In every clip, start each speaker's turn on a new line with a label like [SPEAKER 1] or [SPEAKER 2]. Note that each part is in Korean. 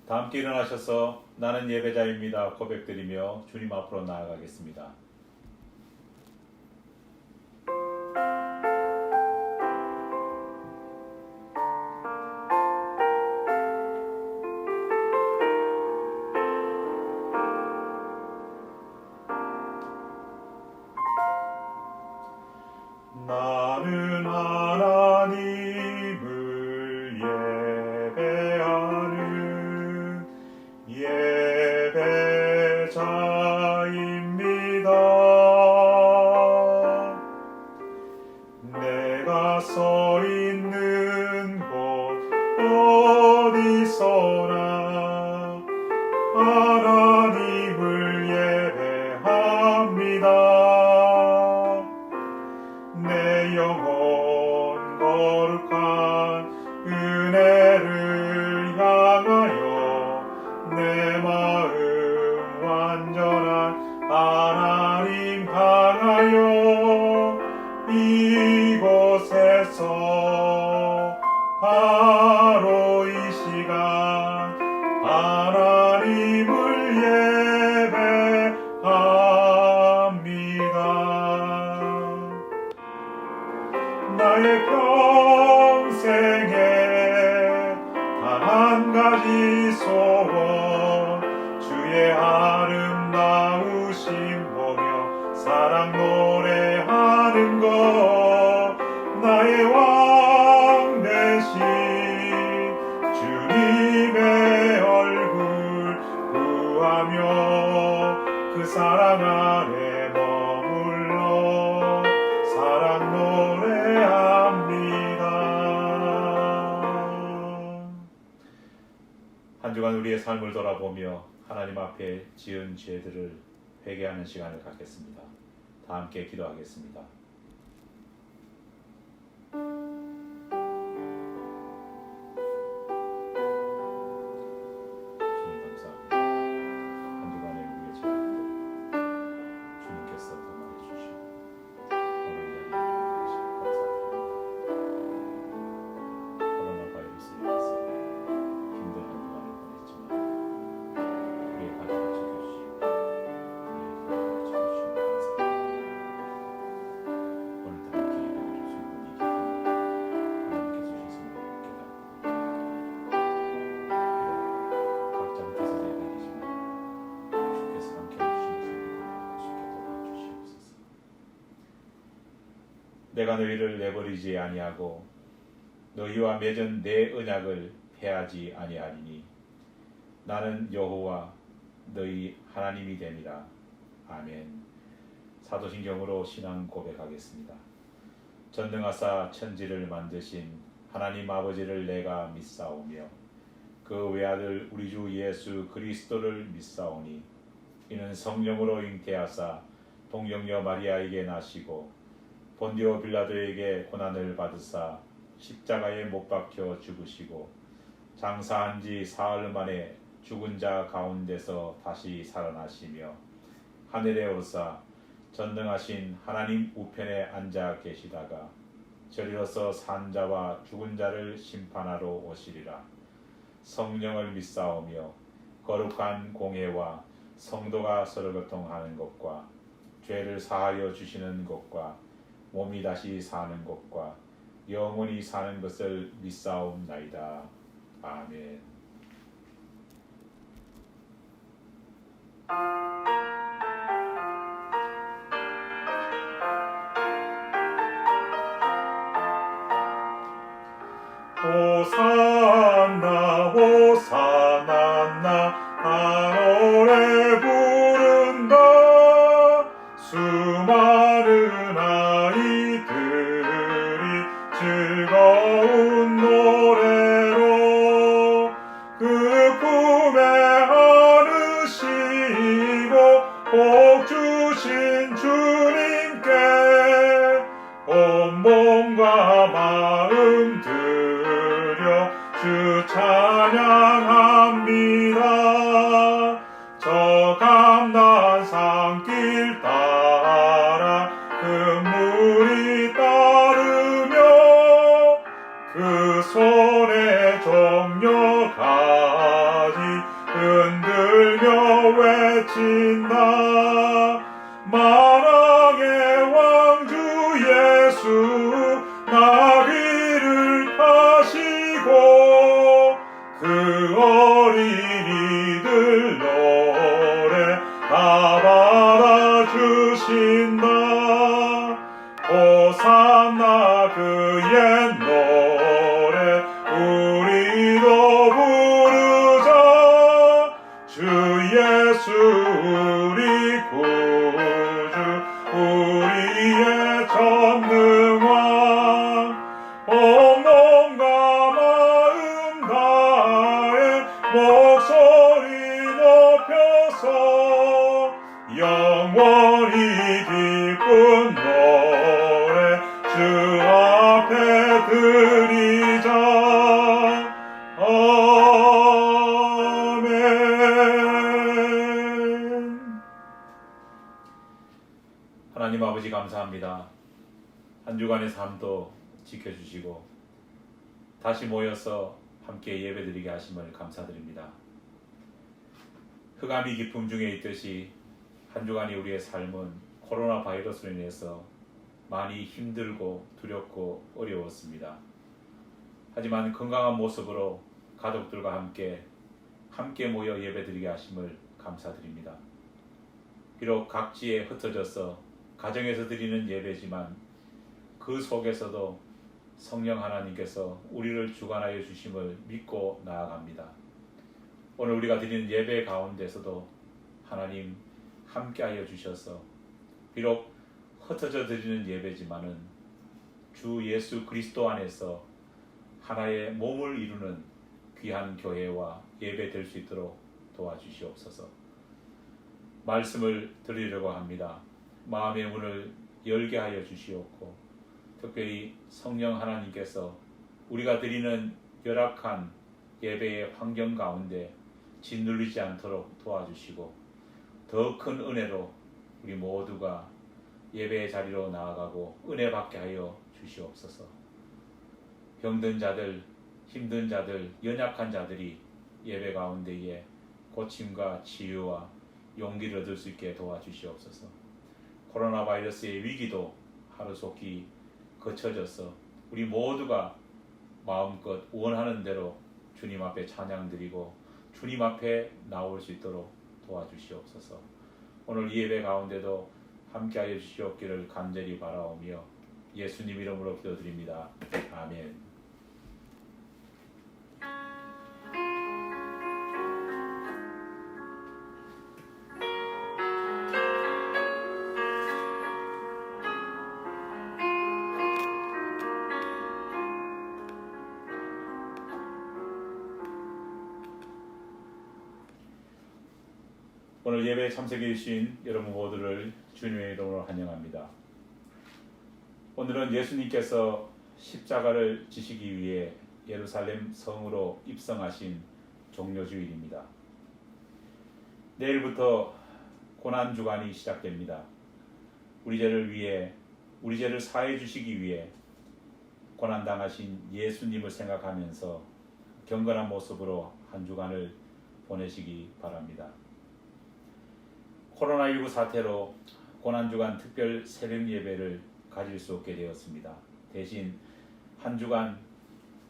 [SPEAKER 1] 다 함께 일어나셔서 나는 예배자입니다 고백드리며 주님 앞으로 나아가겠습니다. 나는 하나님을 예배하는 예배자입니다. 내가 서 있는 곳 어디서나 하나님을 예배합니다. 내 영혼 거룩한 은혜를 향하여 내 마음 완전한 하나님 향하여 이곳에서 바로 이 시간 하나님을 예배합니다. 나의 평생에 단 한 가지 소원 주의 아름다우심 보며 사랑 노래하는 것 나의 왕 대신 주님의 얼굴 구하며 그 사랑 아래 머물러 사랑 노래합니다. 한 주간 우리의 삶을 돌아보며 하나님 앞에 지은 죄들을 회개하는 시간을 갖겠습니다. 다 함께 기도하겠습니다. 주님 감사합니다. 한 주간의 우리의 죄악들 주님께서 도말해 주시고 오늘 이 자리에 감사드립니다. 코로나 바이러스에 의해서 힘든 한 주간을 보냈지만 우리의 가족을 지켜주시고 우리의 가족을 지켜주시고 감사합니다. 오늘도 함께 예배를 주시고 이 기쁨을 하나님께 주셨음을 깨닫고 각자 뜻에서 예배되지만 주께서 함께 해주시는 것을 믿고 주시옵소서. 내가 너희를 내버리지 아니하고 너희와 맺은 내 언약을 폐하지 아니하리니 나는 여호와 너희 하나님이 됨이라. 아멘. 사도신경으로 신앙 고백하겠습니다. 전능하사 천지를 만드신 하나님 아버지를 내가 믿사오며 그 외아들 우리 주 예수 그리스도를 믿사오니 이는 성령으로 잉태하사 동정녀 마리아에게 나시고 본디오 빌라도에게 고난을 받으사 십자가에 못 박혀 죽으시고 장사한 지 사흘 만에 죽은 자 가운데서 다시 살아나시며 하늘에 오르사 전능하신 하나님 우편에 앉아 계시다가 저리로서 산 자와 죽은 자를 심판하러 오시리라. 성령을 믿사오며 거룩한 공회와 성도가 서로 교통하는 것과 죄를 사하여 주시는 것과 몸이 다시 사는 것과 영원히 사는 것을 믿사옵나이다. 아멘. 호산나 호산나 나 노래 부른다. 수많은 아이들이 즐거운 노래로 그 꿈에 안으시고 복 주신 주님께 온 몸과 마음 들여 주 찬양합니다. 저 감난산길 따라 금물이 따르며 그 손에 종려 흔들며 외친다. 만왕의 왕주 예수 나귀를 타시고 그 어린이들 노래 다 받아주신다. 호산나 그의 노래 우리도 부르자. 주 예수 우리 구주 우리의 전능왕 온 몸과 마음 다해 목소리 높여서 영원히 기쁜 노래 주 앞에 드리자. 아멘. 하나님 아버지 감사합니다. 한 주간의 삶도 지켜주시고 다시 모여서 함께 예배드리게 하심을 감사드립니다. 흑암이 깊음 중에 있듯이 한 주간이 우리의 삶은 코로나 바이러스로 인해서 많이 힘들고 두렵고 어려웠습니다. 하지만 건강한 모습으로 가족들과 함께 모여 예배드리게 하심을 감사드립니다. 비록 각지에 흩어져서 가정에서 드리는 예배지만 그 속에서도 성령 하나님께서 우리를 주관하여 주심을 믿고 나아갑니다. 오늘 우리가 드리는 예배 가운데서도 하나님 함께하여 주셔서 비록 흩어져 드리는 예배지만은 주 예수 그리스도 안에서 하나의 몸을 이루는 귀한 교회와 예배 될 수 있도록 도와주시옵소서. 말씀을 드리려고 합니다. 마음의 문을 열게 하여 주시옵고 특별히 성령 하나님께서 우리가 드리는 열악한 예배의 환경 가운데 짓눌리지 않도록 도와주시고 더 큰 은혜로 우리 모두가 예배의 자리로 나아가고 은혜 받게 하여 주시옵소서. 병든 자들, 힘든 자들, 연약한 자들이 예배 가운데에 고침과 치유와 용기를 얻을 수 있게 도와주시옵소서. 코로나 바이러스의 위기도 하루속히 거쳐져서 우리 모두가 마음껏 원하는 대로 주님 앞에 찬양드리고 주님 앞에 나올 수 있도록 도와주시옵소서. 오늘 이 예배 가운데도 함께하여 주시옵기를 간절히 바라오며 예수님 이름으로 기도드립니다. 아멘. 오늘 예배에 참석해 주신 여러분 모두를 주님의 이름으로 환영합니다. 오늘은 예수님께서 십자가를 지시기 위해 예루살렘 성으로 입성하신 종료주일입니다. 내일부터 고난주간이 시작됩니다. 우리 죄를 사해 주시기 위해 고난당하신 예수님을 생각하면서 경건한 모습으로 한 주간을 보내시기 바랍니다. 코로나19 사태로 고난주간 특별 새벽 예배를 가질 수 없게 되었습니다. 대신 한 주간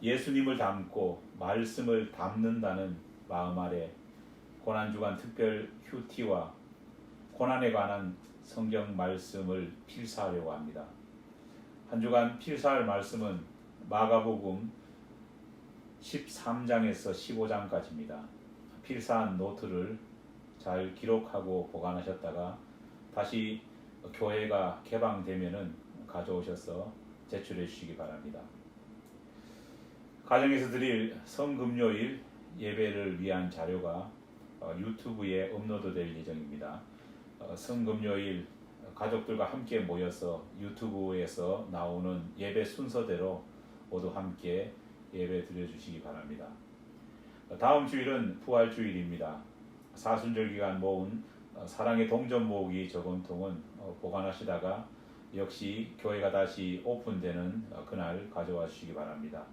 [SPEAKER 1] 예수님을 담고 말씀을 담는다는 마음 아래 고난주간 특별 큐티와 고난에 관한 성경 말씀을 필사하려고 합니다. 한 주간 필사할 말씀은 마가복음 13장에서 15장까지입니다. 필사한 노트를 잘 기록하고 보관하셨다가 다시 교회가 개방되면은 가져오셔서 제출해 주시기 바랍니다. 가정에서 드릴 성금요일 예배를 위한 자료가 유튜브에 업로드될 예정입니다. 성금요일 가족들과 함께 모여서 유튜브에서 나오는 예배 순서대로 모두 함께 예배 드려주시기 바랍니다. 다음 주일은 부활주일입니다. 사순절 기간 모은 사랑의 동전 모으기 저금통은 보관하시다가 역시 교회가 다시 오픈되는 그날 가져와 주시기 바랍니다.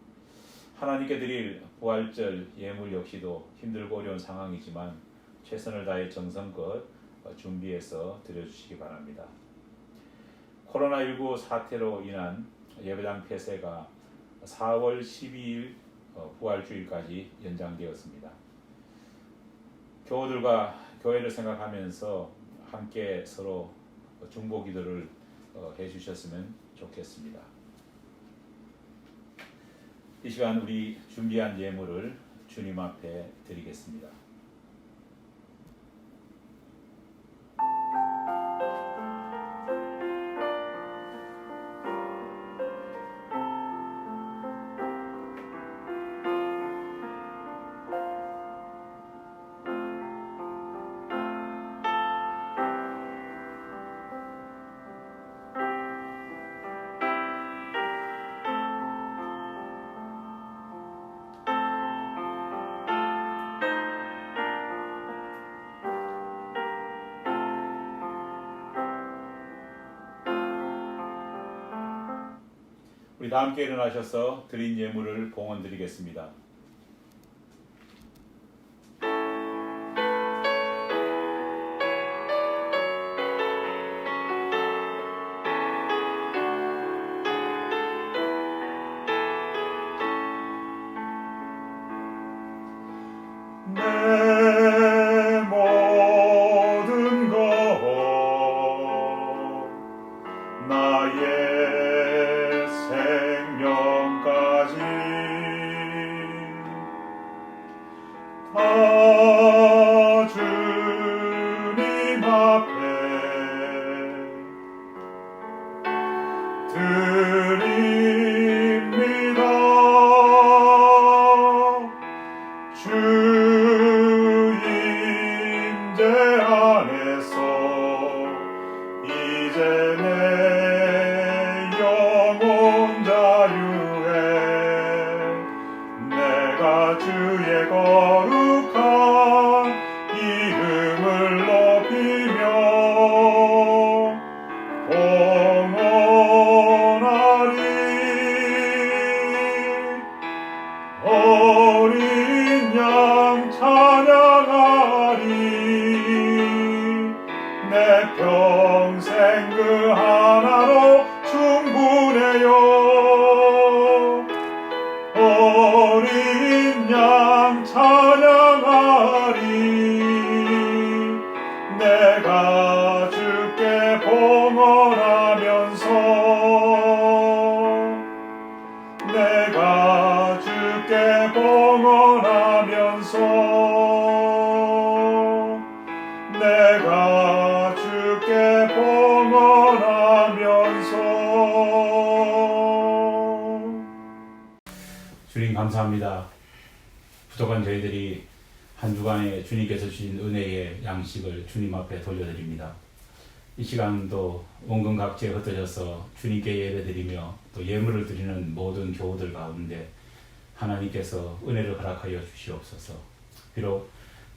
[SPEAKER 1] 하나님께 드릴 부활절 예물 역시도 힘들고 어려운 상황이지만 최선을 다해 정성껏 준비해서 드려주시기 바랍니다. 코로나19 사태로 인한 예배당 폐쇄가 4월 12일 부활주일까지 연장되었습니다. 교우들과 교회를 생각하면서 함께 서로 중보 기도를 해주셨으면 좋겠습니다. 이 시간 우리 준비한 예물을 주님 앞에 드리겠습니다. 우리 다 함께 일어나셔서 드린 예물을 봉헌 드리겠습니다.
[SPEAKER 2] 내 모든 것 나의 생명까지 다 주님 앞에 드립니다. 주 임재 안에서 이제 내 영혼 자유해 내가 주의 거룩한 이름을 높이며 봉헌하리. 어린 양 찬양하리. 내 평생 그 하나로 충분해요. 어린 양 찬양하리. 내가 주께 봉헌하면서 내가 주께 봉헌하면서 내가 주께 봉헌하면서.
[SPEAKER 1] 주님 감사합니다. 부족한 저희들이 한 주간에 주님께서 주신 은혜의 양식을 주님 앞에 돌려드립니다. 이 시간도 원근 각지에 흩어져서 주님께 예배드리며 또 예물을 드리는 모든 교우들 가운데 하나님께서 은혜를 허락하여 주시옵소서. 비록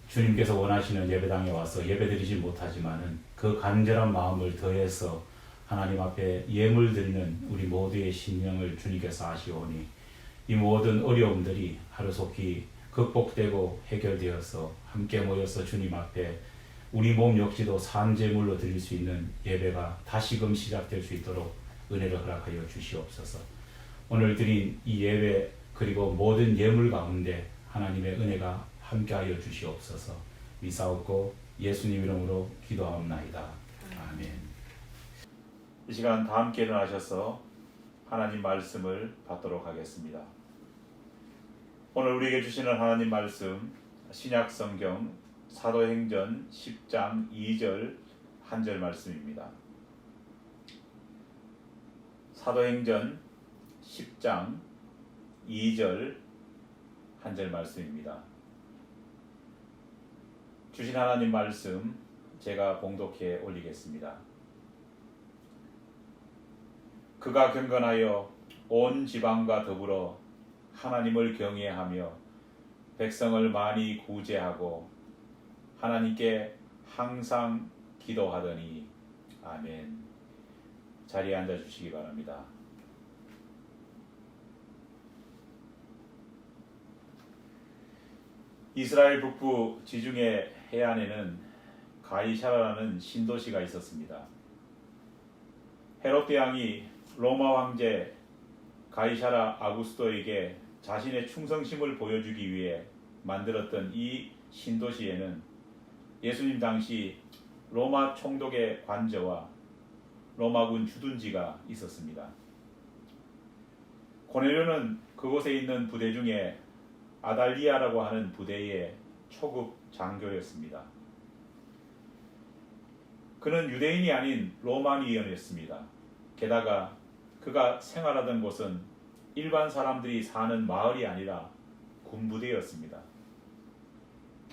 [SPEAKER 1] 주님께서 원하시는 예배당에 와서 예배드리지 못하지만은 그 간절한 마음을 더해서 하나님 앞에 예물 드리는 우리 모두의 심령을 주님께서 아시오니 이 모든 어려움들이 하루속히 극복되고 해결되어서 함께 모여서 주님 앞에 우리 몸 역시도 산제물로 드릴 수 있는 예배가 다시금 시작될 수 있도록 은혜를 허락하여 주시옵소서. 오늘 드린 이 예배 그리고 모든 예물 가운데 하나님의 은혜가 함께하여 주시옵소서. 미사옵고 예수님 이름으로 기도하옵나이다. 아멘. 이 시간 다 함께 일어나셔서 하나님 말씀을 받도록 하겠습니다. 오늘 우리에게 주시는 하나님 말씀 신약 성경 사도행전 10장 2절 한 절 말씀입니다. 사도행전 10장 2절 한 절 말씀입니다. 주신 하나님 말씀 제가 봉독해 올리겠습니다. 그가 경건하여 온 지방과 더불어 하나님을 경외하며 백성을 많이 구제하고 하나님께 항상 기도하더니 아멘. 자리에 앉아 주시기 바랍니다. 이스라엘 북부 지중해 해안에는 가이사라라는 신도시가 있었습니다. 헤롯 대왕이 로마 황제 가이사라 아구스토에게 자신의 충성심을 보여주기 위해 만들었던 이 신도시에는 예수님 당시 로마 총독의 관저와 로마군 주둔지가 있었습니다. 고넬료는 그곳에 있는 부대 중에 아달리아라고 하는 부대의 초급 장교였습니다. 그는 유대인이 아닌 로마니언이었습니다. 게다가 그가 생활하던 곳은 일반 사람들이 사는 마을이 아니라 군부대였습니다.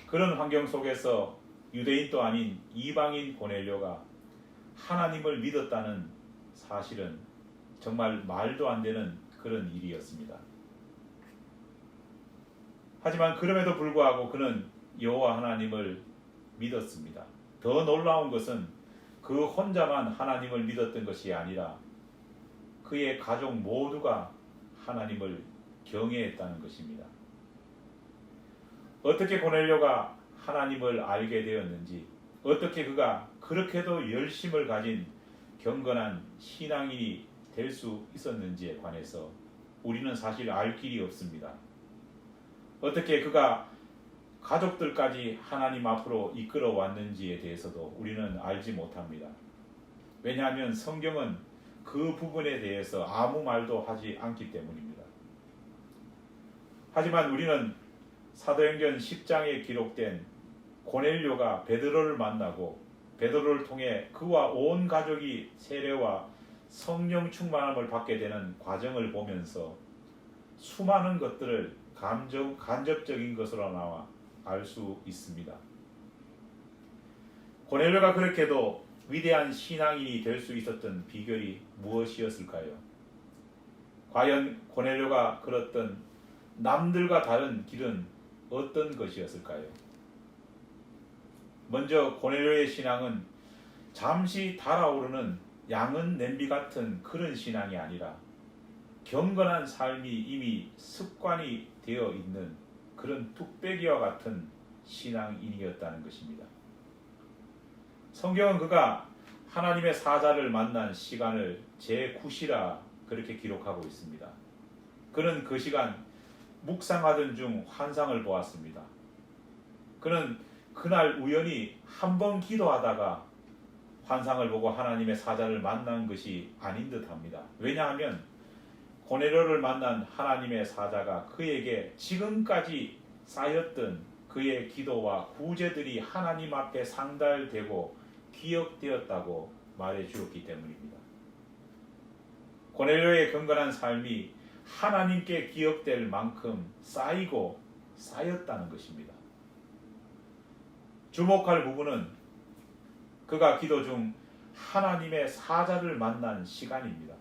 [SPEAKER 1] 그런 환경 속에서 유대인도 아닌 이방인 고넬료가 하나님을 믿었다는 사실은 정말 말도 안 되는 그런 일이었습니다. 하지만 그럼에도 불구하고 그는 여호와 하나님을 믿었습니다. 더 놀라운 것은 그 혼자만 하나님을 믿었던 것이 아니라 그의 가족 모두가 하나님을 경외했다는 것입니다. 어떻게 고넬료가 하나님을 알게 되었는지, 어떻게 그가 그렇게도 열심을 가진 경건한 신앙인이 될 수 있었는지에 관해서 우리는 사실 알 길이 없습니다. 어떻게 그가 가족들까지 하나님 앞으로 이끌어 왔는지에 대해서도 우리는 알지 못합니다. 왜냐하면 성경은 그 부분에 대해서 아무 말도 하지 않기 때문입니다. 하지만 우리는 사도행전 10장에 기록된 고넬료가 베드로를 만나고 베드로를 통해 그와 온 가족이 세례와 성령 충만함을 받게 되는 과정을 보면서 수많은 것들을 간접적인 것으로 나와 알 수 있습니다. 고넬료가 그렇게도 위대한 신앙인이 될 수 있었던 비결이 무엇이었을까요? 과연 고넬료가 걸었던 남들과 다른 길은 어떤 것이었을까요? 먼저 고넬료의 신앙은 잠시 달아오르는 양은 냄비 같은 그런 신앙이 아니라 경건한 삶이 이미 습관이 되어 있는 그런 뚝배기와 같은 신앙인이었다는 것입니다. 성경은 그가 하나님의 사자를 만난 시간을 제9시라 그렇게 기록하고 있습니다. 그는 그 시간 묵상하던 중 환상을 보았습니다. 그는 그날 우연히 한 번 기도하다가 환상을 보고 하나님의 사자를 만난 것이 아닌 듯합니다. 왜냐하면 고넬료를 만난 하나님의 사자가 그에게 지금까지 쌓였던 그의 기도와 구제들이 하나님 앞에 상달되고 기억되었다고 말해 주었기 때문입니다. 고넬료의 경건한 삶이 하나님께 기억될 만큼 쌓이고 쌓였다는 것입니다. 주목할 부분은 그가 기도 중 하나님의 사자를 만난 시간입니다.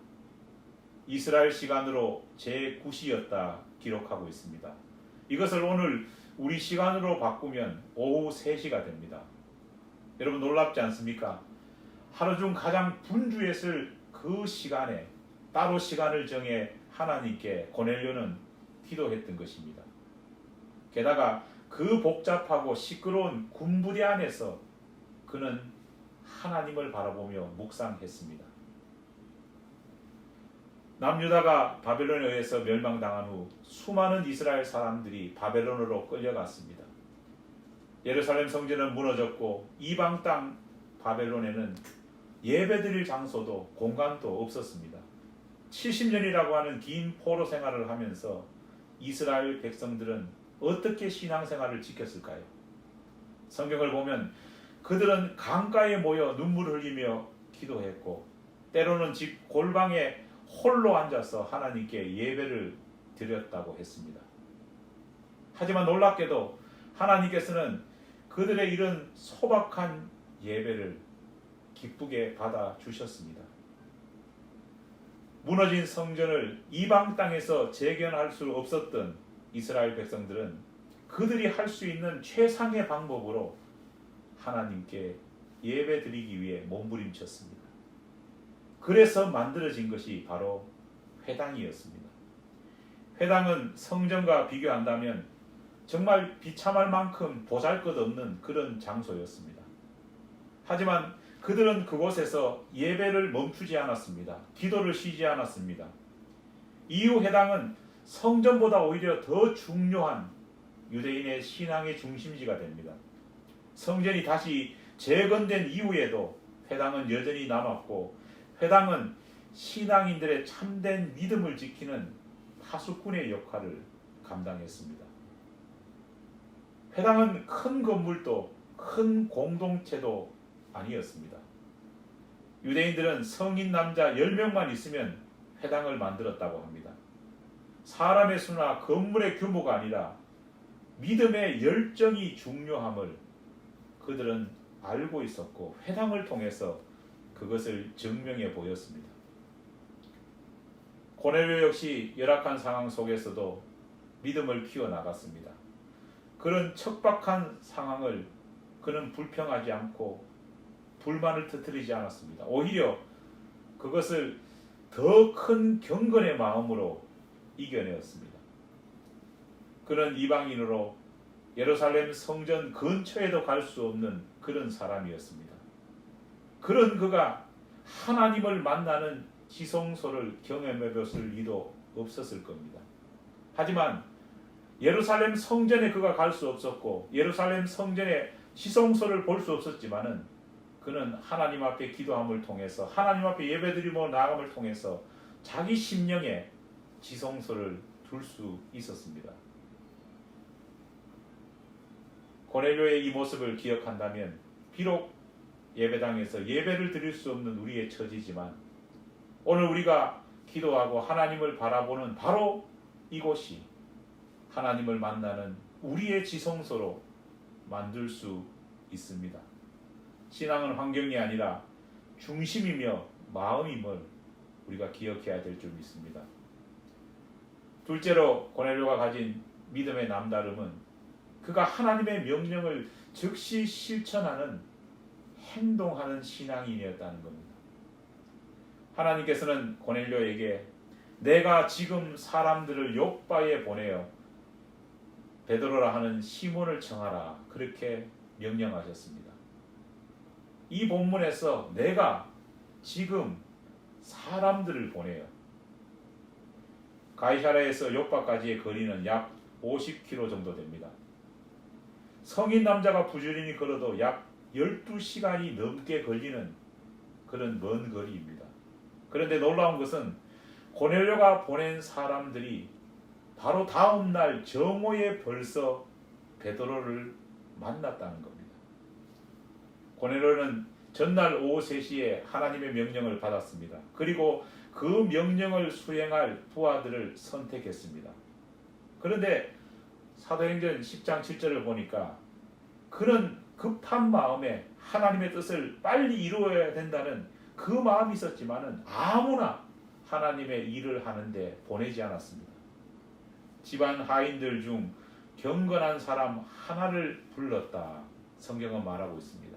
[SPEAKER 1] 이스라엘 시간으로 제9시였다 기록하고 있습니다. 이것을 오늘 우리 시간으로 바꾸면 오후 3시가 됩니다. 여러분 놀랍지 않습니까? 하루 중 가장 분주했을 그 시간에 따로 시간을 정해 하나님께 고넬료는 기도했던 것입니다. 게다가 그 복잡하고 시끄러운 군부대 안에서 그는 하나님을 바라보며 묵상했습니다. 남유다가 바벨론에 의해서 멸망당한 후 수많은 이스라엘 사람들이 바벨론으로 끌려갔습니다. 예루살렘 성전은 무너졌고 이방 땅 바벨론에는 예배드릴 장소도 공간도 없었습니다. 70년이라고 하는 긴 포로 생활을 하면서 이스라엘 백성들은 어떻게 신앙생활을 지켰을까요? 성경을 보면 그들은 강가에 모여 눈물을 흘리며 기도했고 때로는 집 골방에 홀로 앉아서 하나님께 예배를 드렸다고 했습니다. 하지만 놀랍게도 하나님께서는 그들의 이런 소박한 예배를 기쁘게 받아주셨습니다. 무너진 성전을 이방 땅에서 재건할 수 없었던 이스라엘 백성들은 그들이 할 수 있는 최상의 방법으로 하나님께 예배 드리기 위해 몸부림쳤습니다. 그래서 만들어진 것이 바로 회당이었습니다. 회당은 성전과 비교한다면 정말 비참할 만큼 보잘것없는 그런 장소였습니다. 하지만 그들은 그곳에서 예배를 멈추지 않았습니다. 기도를 쉬지 않았습니다. 이후 회당은 성전보다 오히려 더 중요한 유대인의 신앙의 중심지가 됩니다. 성전이 다시 재건된 이후에도 회당은 여전히 남았고, 회당은 신앙인들의 참된 믿음을 지키는 파수꾼의 역할을 감당했습니다. 회당은 큰 건물도 큰 공동체도 아니었습니다. 유대인들은 성인 남자 10명만 있으면 회당을 만들었다고 합니다. 사람의 수나 건물의 규모가 아니라 믿음의 열정이 중요함을 그들은 알고 있었고, 회당을 통해서 그것을 증명해 보였습니다. 고넬료 역시 열악한 상황 속에서도 믿음을 키워나갔습니다. 그런 척박한 상황을 그는 불평하지 않고 불만을 터뜨리지 않았습니다. 오히려 그것을 더 큰 경건의 마음으로 이겨내었습니다. 그는 이방인으로 예루살렘 성전 근처에도 갈 수 없는 그런 사람이었습니다. 그런 그가 하나님을 만나는 지성소를 경험해 봤을 리도 없었을 겁니다. 하지만 예루살렘 성전에 그가 갈 수 없었고, 예루살렘 성전의 지성소를 볼 수 없었지만은 그는 하나님 앞에 기도함을 통해서, 하나님 앞에 예배드리며 나아감을 통해서 자기 심령에 지성소를 둘 수 있었습니다. 고넬료의 이 모습을 기억한다면 비록 예배당에서 예배를 드릴 수 없는 우리의 처지지만, 오늘 우리가 기도하고 하나님을 바라보는 바로 이곳이 하나님을 만나는 우리의 지성소로 만들 수 있습니다. 신앙은 환경이 아니라 중심이며 마음임을 우리가 기억해야 될 줄 믿습니다. 둘째로 고넬료가 가진 믿음의 남다름은 그가 하나님의 명령을 즉시 실천하는, 행동하는 신앙인이었다는 겁니다. 하나님께서는 고넬료에게 내가 지금 사람들을 욥바에 보내어 베드로라 하는 시몬을 청하라, 그렇게 명령하셨습니다. 이 본문에서 내가 지금 사람들을 보내요. 가이사랴에서 욥바까지의 거리는 약 50km 정도 됩니다. 성인 남자가 부지런히 걸어도 약 12시간이 넘게 걸리는 그런 먼 거리입니다. 그런데 놀라운 것은 고넬료가 보낸 사람들이 바로 다음 날 정오에 벌써 베드로를 만났다는 겁니다. 고넬료는 전날 오후 3시에 하나님의 명령을 받았습니다. 그리고 그 명령을 수행할 부하들을 선택했습니다. 그런데 사도행전 10장 7절을 보니까 그는 급한 마음에 하나님의 뜻을 빨리 이루어야 된다는 그 마음이 있었지만은 아무나 하나님의 일을 하는데 보내지 않았습니다. 집안 하인들 중 경건한 사람 하나를 불렀다, 성경은 말하고 있습니다.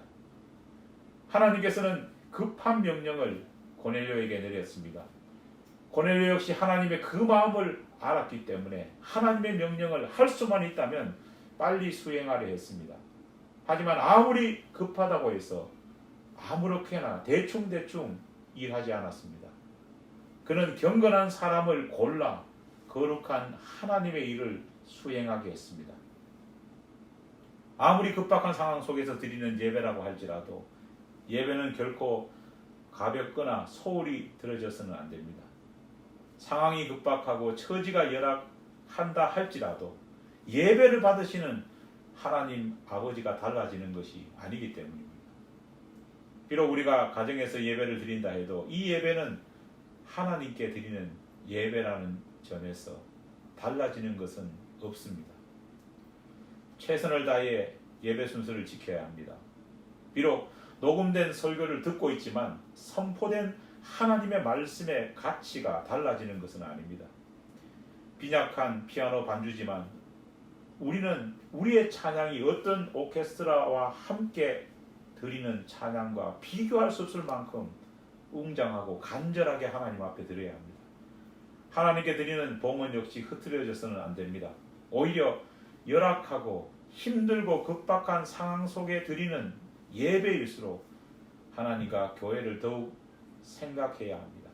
[SPEAKER 1] 하나님께서는 급한 명령을 고넬료에게 내렸습니다. 고넬료 역시 하나님의 그 마음을 알았기 때문에 하나님의 명령을 할 수만 있다면 빨리 수행하려 했습니다. 하지만 아무리 급하다고 해서 아무렇게나 대충대충 일하지 않았습니다. 그는 경건한 사람을 골라 거룩한 하나님의 일을 수행하게 했습니다. 아무리 급박한 상황 속에서 드리는 예배라고 할지라도 예배는 결코 가볍거나 소홀히 들어져서는 안 됩니다. 상황이 급박하고 처지가 열악한다 할지라도 예배를 받으시는 하나님 아버지가 달라지는 것이 아니기 때문입니다. 비록 우리가 가정에서 예배를 드린다 해도 이 예배는 하나님께 드리는 예배라는 점에서 달라지는 것은 없습니다. 최선을 다해 예배 순서를 지켜야 합니다. 비록 녹음된 설교를 듣고 있지만 선포된 하나님의 말씀의 가치가 달라지는 것은 아닙니다. 빈약한 피아노 반주지만 우리는 우리의 찬양이 어떤 오케스트라와 함께 드리는 찬양과 비교할 수 없을 만큼 웅장하고 간절하게 하나님 앞에 드려야 합니다. 하나님께 드리는 봉헌 역시 흐트러져서는 안 됩니다. 오히려
[SPEAKER 3] 열악하고 힘들고 급박한 상황 속에 드리는 예배일수록 하나님과 교회를 더욱 생각해야 합니다.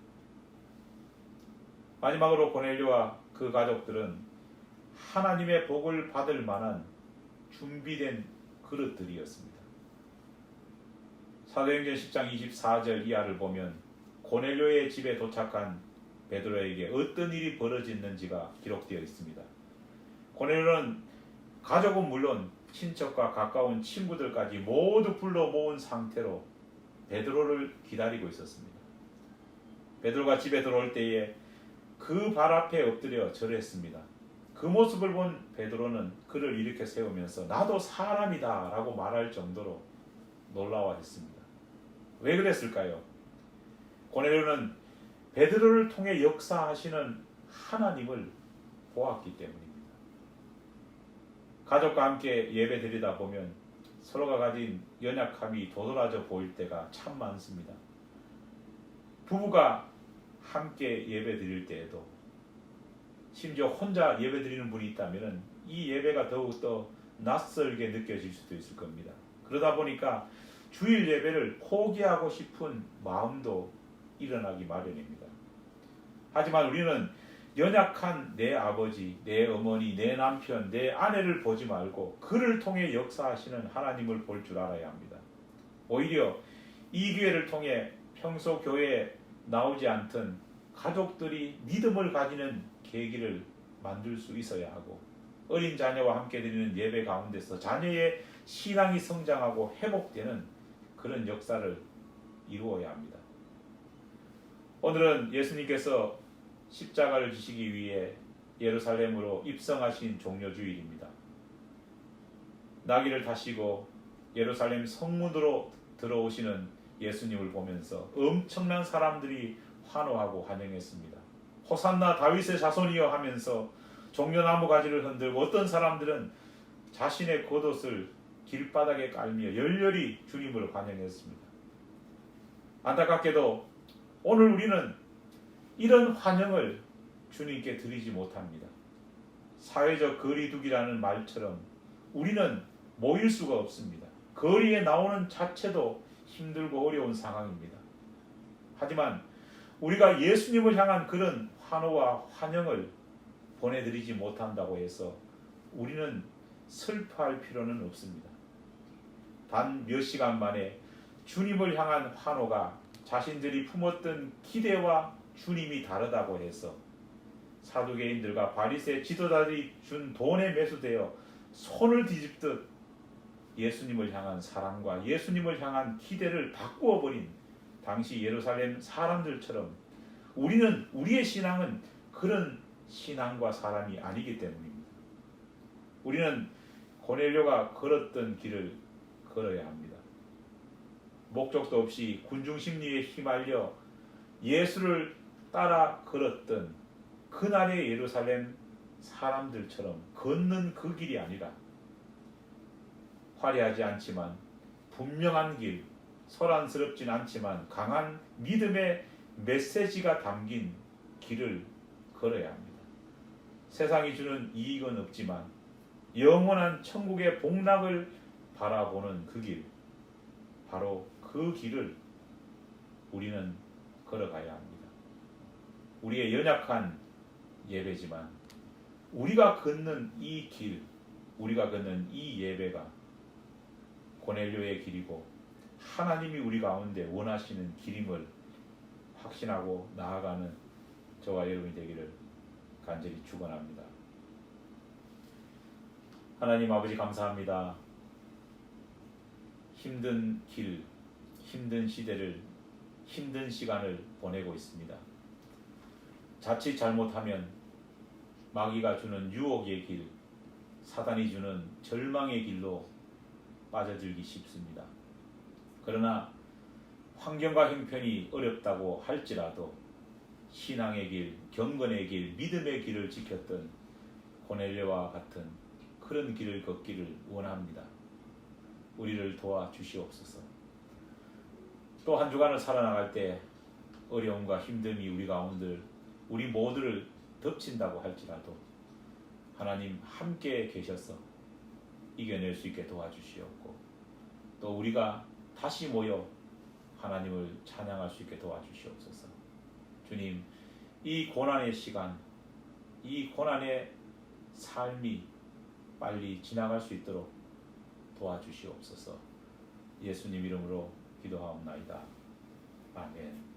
[SPEAKER 3] 마지막으로 고넬료와 그 가족들은 하나님의 복을 받을 만한 준비된 그릇들이었습니다. 사도행전 10장 24절 이하를 보면 고넬료의 집에 도착한 베드로에게 어떤 일이 벌어졌는지가 기록되어 있습니다. 고넬료는 가족은 물론 친척과 가까운 친구들까지 모두 불러 모은 상태로 베드로를 기다리고 있었습니다. 베드로가 집에 들어올 때에 그 발 앞에 엎드려 절했습니다. 그 모습을 본 베드로는 그를 일으켜 세우면서 나도 사람이다 라고 말할 정도로 놀라워했습니다. 왜 그랬을까요? 고넬료는 베드로를 통해 역사하시는 하나님을 보았기 때문입니다. 가족과 함께 예배 드리다 보면 서로가 가진 연약함이 도드라져 보일 때가 참 많습니다. 부부가 함께 예배 드릴 때에도 심지어 혼자 예배 드리는 분이 있다면 이 예배가 더욱더 낯설게 느껴질 수도 있을 겁니다. 그러다 보니까 주일 예배를 포기하고 싶은 마음도 일어나기 마련입니다. 하지만 우리는 연약한 내 아버지, 내 어머니, 내 남편, 내 아내를 보지 말고 그를 통해 역사하시는 하나님을 볼 줄 알아야 합니다. 오히려 이 기회를 통해 평소 교회에 나오지 않던 가족들이 믿음을 가지는 계기를 만들 수 있어야 하고 어린 자녀와 함께 드리는 예배 가운데서 자녀의 신앙이 성장하고 회복되는 그런 역사를 이루어야 합니다. 오늘은 예수님께서 십자가를 지시기 위해 예루살렘으로 입성하신 종려주일입니다. 나귀를 타시고 예루살렘 성문으로 들어오시는 예수님을 보면서 엄청난 사람들이 환호하고 환영했습니다. 호산나 다윗의 자손이여 하면서 종려나무 가지를 흔들고 어떤 사람들은 자신의 겉옷을 길바닥에 깔며 열렬히 주님을 환영했습니다. 안타깝게도 오늘 우리는 이런 환영을 주님께 드리지 못합니다. 사회적 거리두기라는 말처럼 우리는 모일 수가 없습니다. 거리에 나오는 자체도 힘들고 어려운 상황입니다. 하지만 우리가 예수님을 향한 그런 환호와 환영을 보내드리지 못한다고 해서 우리는 슬퍼할 필요는 없습니다. 단 몇 시간 만에 주님을 향한 환호가 자신들이 품었던 기대와 주님이 다르다고 해서 사두개인들과 바리새 지도자들이 준 돈에 매수되어 손을 뒤집듯 예수님을 향한 사랑과 예수님을 향한 기대를 바꾸어 버린 당시 예루살렘 사람들처럼 우리의 신앙은 그런 신앙과 사람이 아니기 때문입니다. 우리는 고넬료가 걸었던 길을 걸어야 합니다. 목적도 없이 군중 심리에 휘말려 예수를 따라 걸었던 그날의 예루살렘 사람들처럼 걷는 그 길이 아니라 화려하지 않지만 분명한 길, 소란스럽진 않지만 강한 믿음의 메시지가 담긴 길을 걸어야 합니다. 세상이 주는 이익은 없지만 영원한 천국의 복락을 바라보는 그 길, 바로 그 길을 우리는 걸어가야 합니다. 우리의 연약한 예배지만 우리가 걷는 이 길, 우리가 걷는 이 예배가 고넬료의 길이고 하나님이 우리 가운데 원하시는 길임을 확신하고 나아가는 저와 여러분이 되기를 간절히 축원합니다. 하나님 아버지 감사합니다. 힘든 길, 힘든 시대를, 힘든 시간을 보내고 있습니다. 자칫 잘못하면 마귀가 주는 유혹의 길, 사단이 주는 절망의 길로 빠져들기 쉽습니다. 그러나 환경과 형편이 어렵다고 할지라도 신앙의 길, 경건의 길, 믿음의 길을 지켰던 고넬료와 같은 그런 길을 걷기를 원합니다. 우리를 도와주시옵소서. 또 한 주간을 살아나갈 때 어려움과 힘듦이 우리 가운데 우리 모두를 덮친다고 할지라도 하나님 함께 계셔서 이겨낼 수 있게 도와주시옵고 또 우리가 다시 모여 하나님을 찬양할 수 있게 도와주시옵소서. 주님, 이 고난의 시간, 이 고난의 삶이 빨리 지나갈 수 있도록 도와주시옵소서. 예수님 이름으로 기도하옵나이다. 아멘.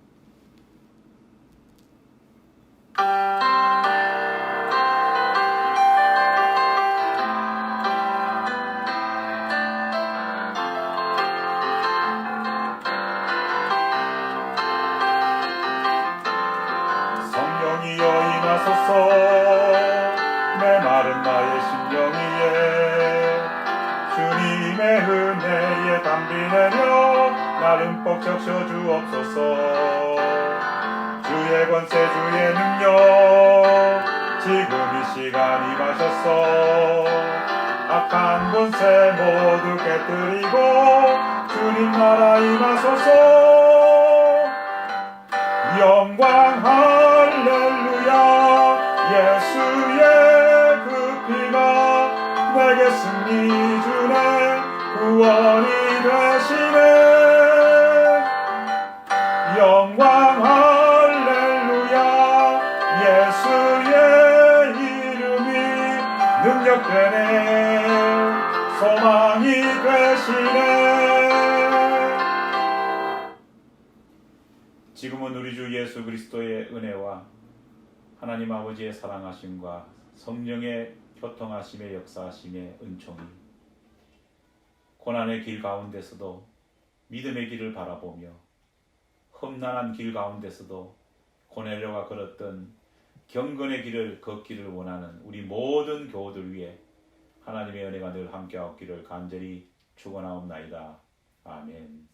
[SPEAKER 2] 성령이여 임하소서 메마른 나의 심령 위에 주님의 은혜에 담비 내려 나를 뻑 적셔 주옵소서. 주의 권세 주의 능력 지금 이 시간 임하셔서 악한 권세 모두 깨뜨리고 주님 나라 임하소서. 영광 할렐루야. 예수의 그 피가 내게 승리 주네. 구원이 되시네. 영광 할렐루야. 예수의 이름이 능력되네. 소망이 되시네.
[SPEAKER 3] 지금은 우리 주 예수 그리스도의 은혜와 하나님 아버지의 사랑하심과 성령의 교통하심의 역사하심의 은총이 고난의 길 가운데서도 믿음의 길을 바라보며 험난한 길 가운데서도 고넬료가 걸었던 경건의 길을 걷기를 원하는 우리 모든 교우들 위해 하나님의 은혜가 늘 함께하옵기를 간절히 축원하옵나이다. 아멘.